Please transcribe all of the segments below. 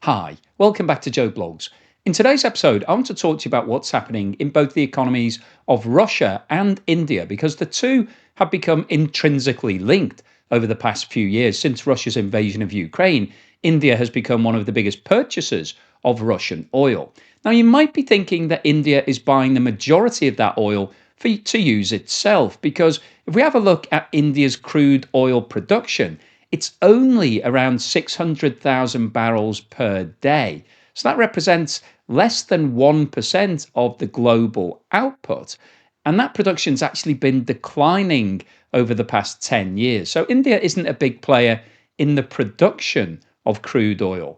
Hi, welcome back to Joe Blogs. In today's episode, I want to talk to you about what's happening in both the economies of Russia and India, because the two have become intrinsically linked over the past few years. Since Russia's invasion of Ukraine, India has become one of the biggest purchasers of Russian oil. Now, you might be thinking that India is buying the majority of that oil to use itself, because if we have a look at India's crude oil production, it's only around 600,000 barrels per day. So that represents less than 1% of the global output. And that production's actually been declining over the past 10 years. So India isn't a big player in the production of crude oil.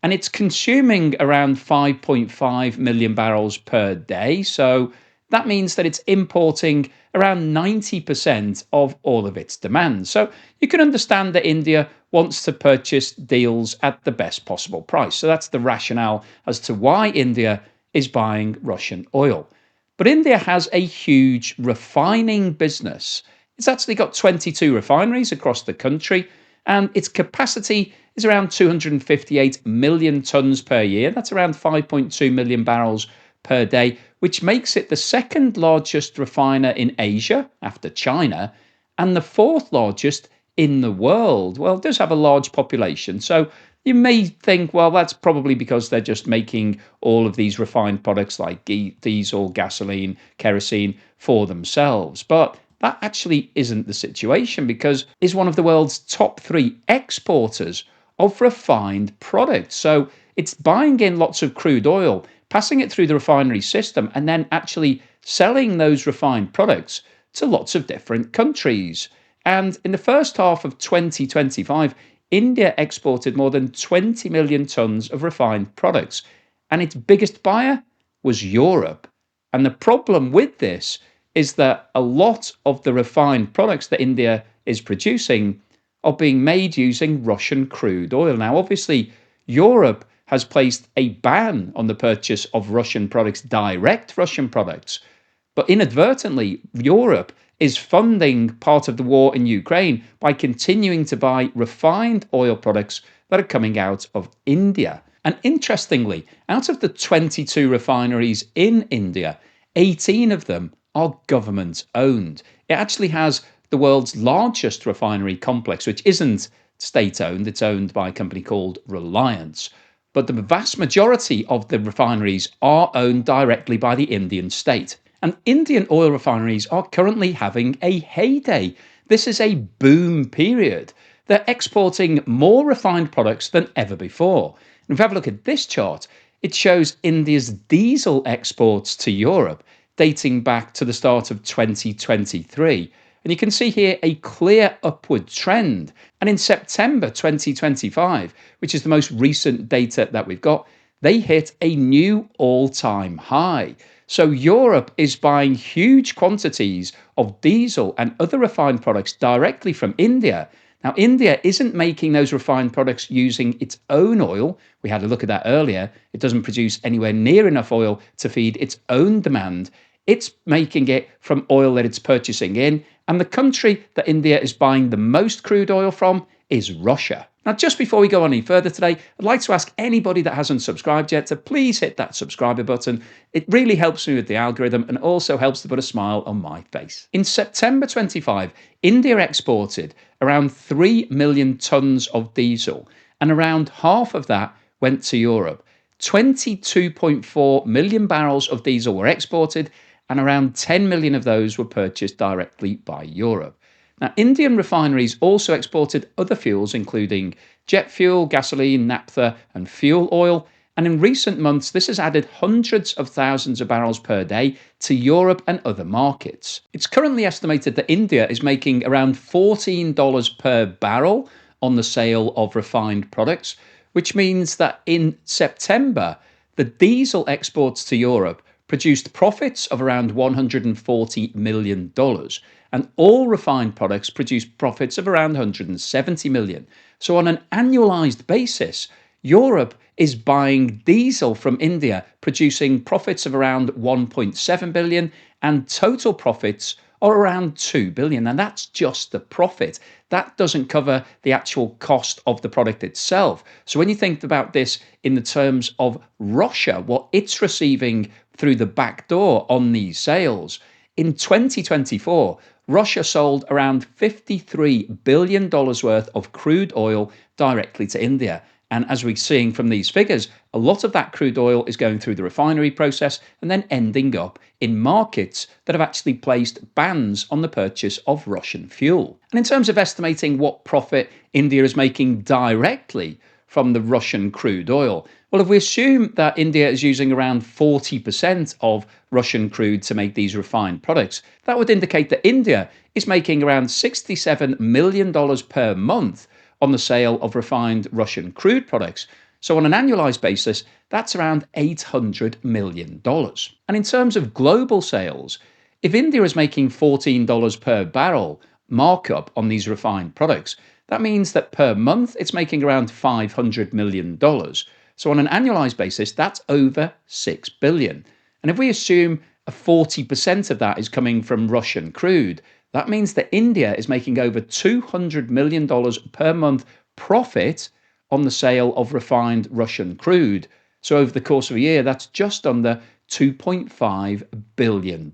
And it's consuming around 5.5 million barrels per day. So that means that it's importing around 90% of all of its demand. So you can understand that India wants to purchase deals at the best possible price. So that's the rationale as to why India is buying Russian oil. But India has a huge refining business. It's actually got 22 refineries across the country, and its capacity is around 258 million tonnes per year. That's around 5.2 million barrels per day, which makes it the second largest refiner in Asia after China and the fourth largest in the world. Well, it does have a large population. So you may think, well, that's probably because they're just making all of these refined products like diesel, gasoline, kerosene for themselves. But that actually isn't the situation, because it's one of the world's top three exporters of refined products. So it's buying in lots of crude oil, passing it through the refinery system, and then actually selling those refined products to lots of different countries. And in the first half of 2025, India exported more than 20 million tonnes of refined products, and its biggest buyer was Europe. And the problem with this is that a lot of the refined products that India is producing are being made using Russian crude oil. Now, obviously, Europe has placed a ban on the purchase of Russian products, direct Russian products. But inadvertently, Europe is funding part of the war in Ukraine by continuing to buy refined oil products that are coming out of India. And interestingly, out of the 22 refineries in India, 18 of them are government owned. It actually has the world's largest refinery complex, which isn't state owned, it's owned by a company called Reliance. But the vast majority of the refineries are owned directly by the Indian state. And Indian oil refineries are currently having a heyday. This is a boom period. They're exporting more refined products than ever before. And if we have a look at this chart, it shows India's diesel exports to Europe dating back to the start of 2023. And you can see here a clear upward trend. And in September 2025, which is the most recent data that we've got, they hit a new all-time high. So Europe is buying huge quantities of diesel and other refined products directly from India. Now, India isn't making those refined products using its own oil. We had a look at that earlier. It doesn't produce anywhere near enough oil to feed its own demand. It's making it from oil that it's purchasing in. And the country that India is buying the most crude oil from is Russia. Now, just before we go on any further today, I'd like to ask anybody that hasn't subscribed yet to please hit that subscriber button. It really helps me with the algorithm and also helps to put a smile on my face. In September 25, India exported around 3 million tonnes of diesel, and around half of that went to Europe. 22.4 million barrels of diesel were exported, and around 10 million of those were purchased directly by Europe. Now, Indian refineries also exported other fuels, including jet fuel, gasoline, naphtha, and fuel oil. And in recent months, this has added hundreds of thousands of barrels per day to Europe and other markets. It's currently estimated that India is making around $14 per barrel on the sale of refined products, which means that in September, the diesel exports to Europe produced profits of around $140 million. And all refined products produced profits of around 170 million. So on an annualized basis, Europe is buying diesel from India, producing profits of around 1.7 billion and total profits are around 2 billion, and that's just the profit. That doesn't cover the actual cost of the product itself. So when you think about this in the terms of Russia, what it's receiving through the back door on these sales, in 2024, Russia sold around $53 billion worth of crude oil directly to India. And as we're seeing from these figures, a lot of that crude oil is going through the refinery process and then ending up in markets that have actually placed bans on the purchase of Russian fuel. And in terms of estimating what profit India is making directly from the Russian crude oil, well, if we assume that India is using around 40% of Russian crude to make these refined products, that would indicate that India is making around $67 million per month on the sale of refined Russian crude products. So on an annualized basis, that's around $800 million. And in terms of global sales, if India is making $14 per barrel markup on these refined products, that means that per month it's making around $500 million. So on an annualized basis, that's over $6 billion. And if we assume a 40% of that is coming from Russian crude, that means that India is making over $200 million per month profit on the sale of refined Russian crude. So over the course of a year, that's just under $2.5 billion.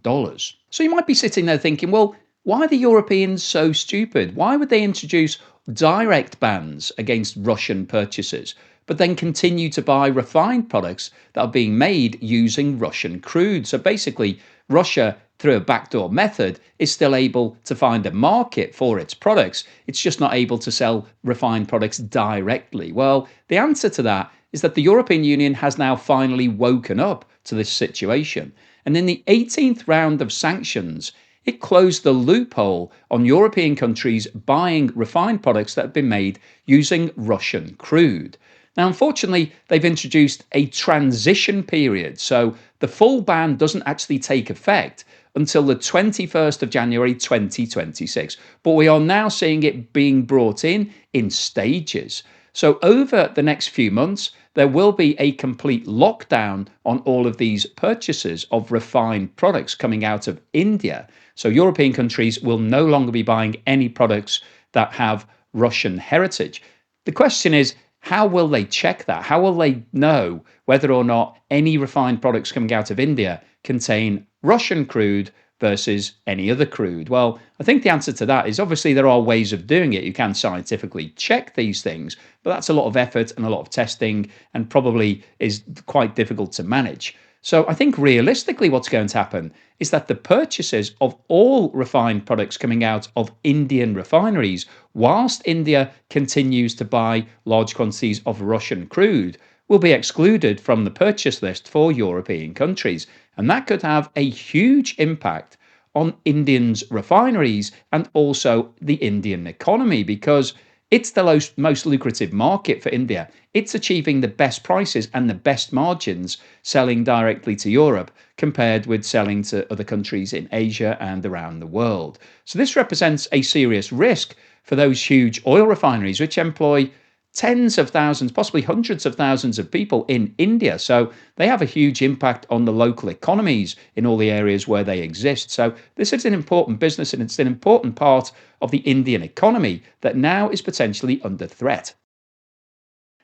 So you might be sitting there thinking, well, why are the Europeans so stupid? Why would they introduce direct bans against Russian purchases, but then continue to buy refined products that are being made using Russian crude? So basically, Russia, through a backdoor method, is still able to find a market for its products. It's just not able to sell refined products directly. Well, the answer to that is that the European Union has now finally woken up to this situation. And in the 18th round of sanctions, it closed the loophole on European countries buying refined products that have been made using Russian crude. Now, unfortunately, they've introduced a transition period, so the full ban doesn't actually take effect until the 21st of January 2026. But we are now seeing it being brought in stages. So over the next few months, there will be a complete lockdown on all of these purchases of refined products coming out of India. So European countries will no longer be buying any products that have Russian heritage. The question is, how will they check that? How will they know whether or not any refined products coming out of India contain Russian crude versus any other crude? Well, I think the answer to that is obviously there are ways of doing it. You can scientifically check these things, but that's a lot of effort and a lot of testing and probably is quite difficult to manage. So I think realistically what's going to happen is that the purchases of all refined products coming out of Indian refineries, whilst India continues to buy large quantities of Russian crude, will be excluded from the purchase list for European countries. And that could have a huge impact on Indians' refineries and also the Indian economy, because it's the most lucrative market for India. It's achieving the best prices and the best margins selling directly to Europe compared with selling to other countries in Asia and around the world. So this represents a serious risk for those huge oil refineries, which employ tens of thousands, possibly hundreds of thousands of people in India. So they have a huge impact on the local economies in all the areas where they exist. So this is an important business and it's an important part of the Indian economy that now is potentially under threat.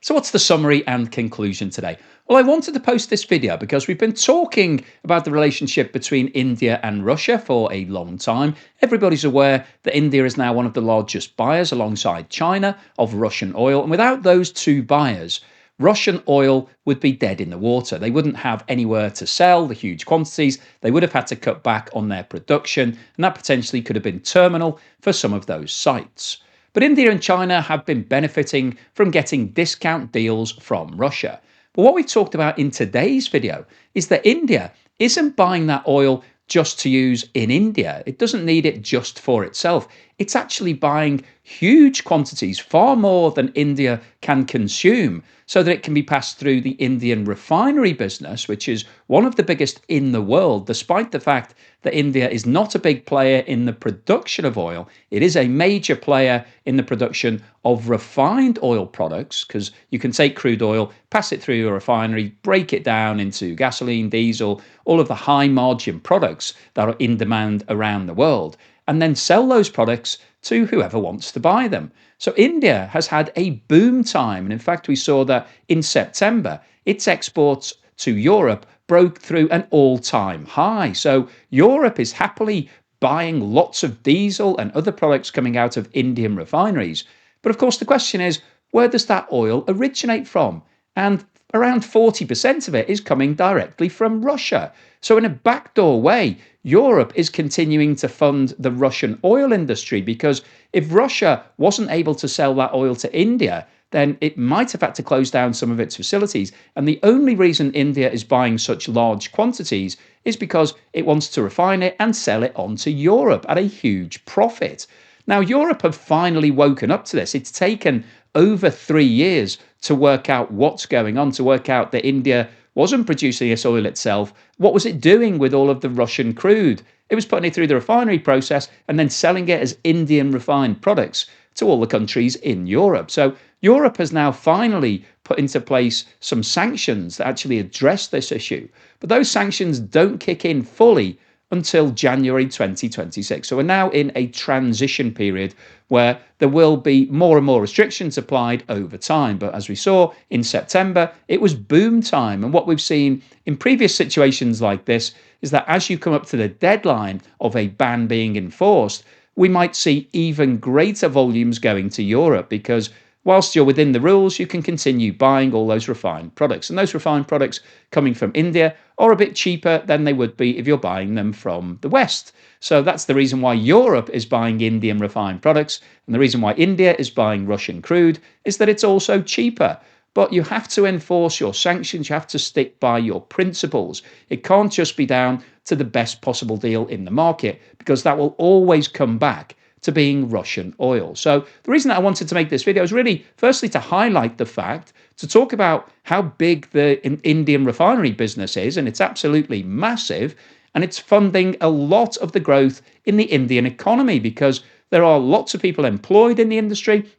So what's the summary and conclusion today? Well, I wanted to post this video because we've been talking about the relationship between India and Russia for a long time. Everybody's aware that India is now one of the largest buyers alongside China of Russian oil. And without those two buyers, Russian oil would be dead in the water. They wouldn't have anywhere to sell the huge quantities. They would have had to cut back on their production, and that potentially could have been terminal for some of those sites. But India and China have been benefiting from getting discount deals from Russia. But what we've talked about in today's video is that India isn't buying that oil just to use in India. It doesn't need it just for itself. it's actually buying huge quantities, far more than India can consume, so that it can be passed through the Indian refinery business, which is one of the biggest in the world, despite the fact that India is not a big player in the production of oil. It is a major player in the production of refined oil products, because you can take crude oil, pass it through a refinery, break it down into gasoline, diesel, all of the high margin products that are in demand around the world, and then sell those products to whoever wants to buy them. So India has had a boom time. And in fact, we saw that in September, its exports to Europe broke through an all-time high. So Europe is happily buying lots of diesel and other products coming out of Indian refineries. But of course, the question is, where does that oil originate from? And around 40% of it is coming directly from Russia. So in a backdoor way, Europe is continuing to fund the Russian oil industry, because if Russia wasn't able to sell that oil to India, then it might have had to close down some of its facilities. And the only reason India is buying such large quantities is because it wants to refine it and sell it on to Europe at a huge profit. Now, Europe have finally woken up to this. It's taken over 3 years to work out what's going on, to work out that India wasn't producing this oil itself. What was it doing with all of the Russian crude? It was putting it through the refinery process and then selling it as Indian refined products to all the countries in Europe. So Europe has now finally put into place some sanctions that actually address this issue. But those sanctions don't kick in fully until January 2026. So we're now in a transition period where there will be more and more restrictions applied over time. But as we saw in September, it was boom time. And what we've seen in previous situations like this is that as you come up to the deadline of a ban being enforced, we might see even greater volumes going to Europe, because whilst you're within the rules, you can continue buying all those refined products. And those refined products coming from India are a bit cheaper than they would be if you're buying them from the West. So that's the reason why Europe is buying Indian refined products. And the reason why India is buying Russian crude is that it's also cheaper. But you have to enforce your sanctions. You have to stick by your principles. It can't just be down to the best possible deal in the market, because that will always come back to being Russian oil. So the reason that I wanted to make this video is really, firstly, to highlight the fact, to talk about how big the Indian refinery business is, and it's absolutely massive, and it's funding a lot of the growth in the Indian economy, because there are lots of people employed in the industry.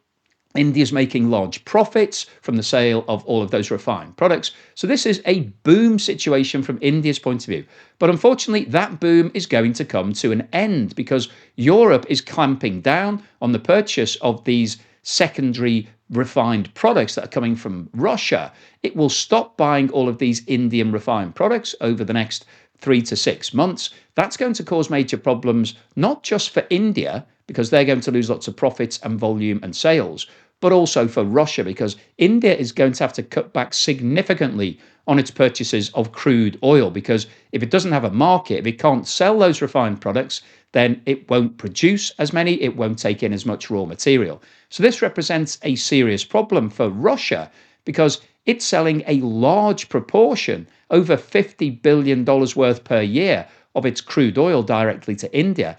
India's making large profits from the sale of all of those refined products. So this is a boom situation from India's point of view. But unfortunately, that boom is going to come to an end, because Europe is clamping down on the purchase of these secondary refined products that are coming from Russia. It will stop buying all of these Indian refined products over the next 3 to 6 months. That's going to cause major problems, not just for India, because they're going to lose lots of profits and volume and sales, but also for Russia, because India is going to have to cut back significantly on its purchases of crude oil, because if it doesn't have a market, if it can't sell those refined products, then it won't produce as many, it won't take in as much raw material. So this represents a serious problem for Russia, because it's selling a large proportion, over $50 billion worth per year, of its crude oil directly to India.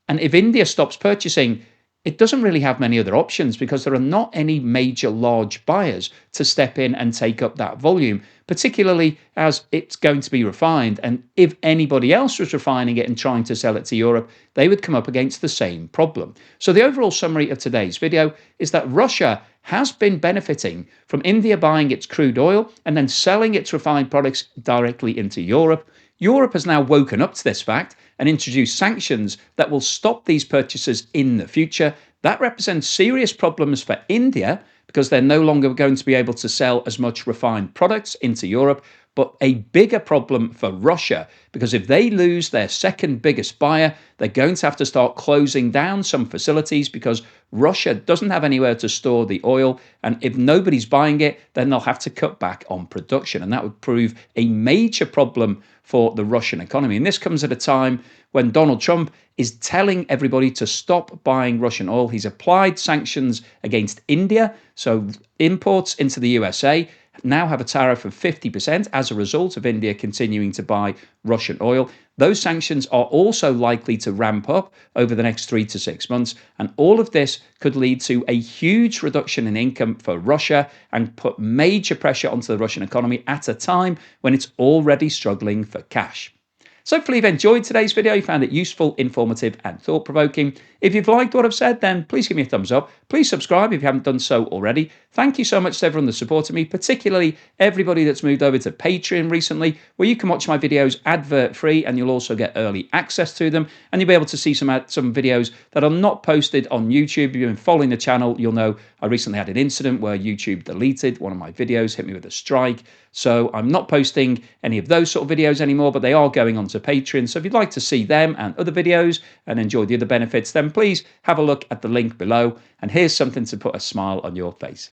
And if India stops purchasing, it doesn't really have many other options, because there are not any major large buyers to step in and take up that volume, particularly as it's going to be refined. And if anybody else was refining it and trying to sell it to Europe, they would come up against the same problem. So the overall summary of today's video is that Russia has been benefiting from India buying its crude oil and then selling its refined products directly into Europe. Europe has now woken up to this fact and introduced sanctions that will stop these purchases in the future. That represents serious problems for India, because they're no longer going to be able to sell as much refined products into Europe, but a bigger problem for Russia, because if they lose their second biggest buyer, they're going to have to start closing down some facilities, because Russia doesn't have anywhere to store the oil. And if nobody's buying it, then they'll have to cut back on production. And that would prove a major problem for the Russian economy. And this comes at a time when Donald Trump is telling everybody to stop buying Russian oil. He's applied sanctions against India, so imports into the USA, now have a tariff of 50% as a result of India continuing to buy Russian oil. Those sanctions are also likely to ramp up over the next 3 to 6 months. And all of this could lead to a huge reduction in income for Russia and put major pressure onto the Russian economy at a time when it's already struggling for cash. So hopefully you've enjoyed today's video, you found it useful, informative and thought-provoking. If you've liked what I've said, then please give me a thumbs up. Please subscribe if you haven't done so already. Thank you so much to everyone that supported me, particularly everybody that's moved over to Patreon recently, where you can watch my videos advert-free and you'll also get early access to them. And you'll be able to see some videos that are not posted on YouTube. If you've been following the channel, you'll know I recently had an incident where YouTube deleted one of my videos, hit me with a strike. So I'm not posting any of those sort of videos anymore, but they are going onto Patreon. So if you'd like to see them and other videos and enjoy the other benefits, then please have a look at the link below. And here's something to put a smile on your face.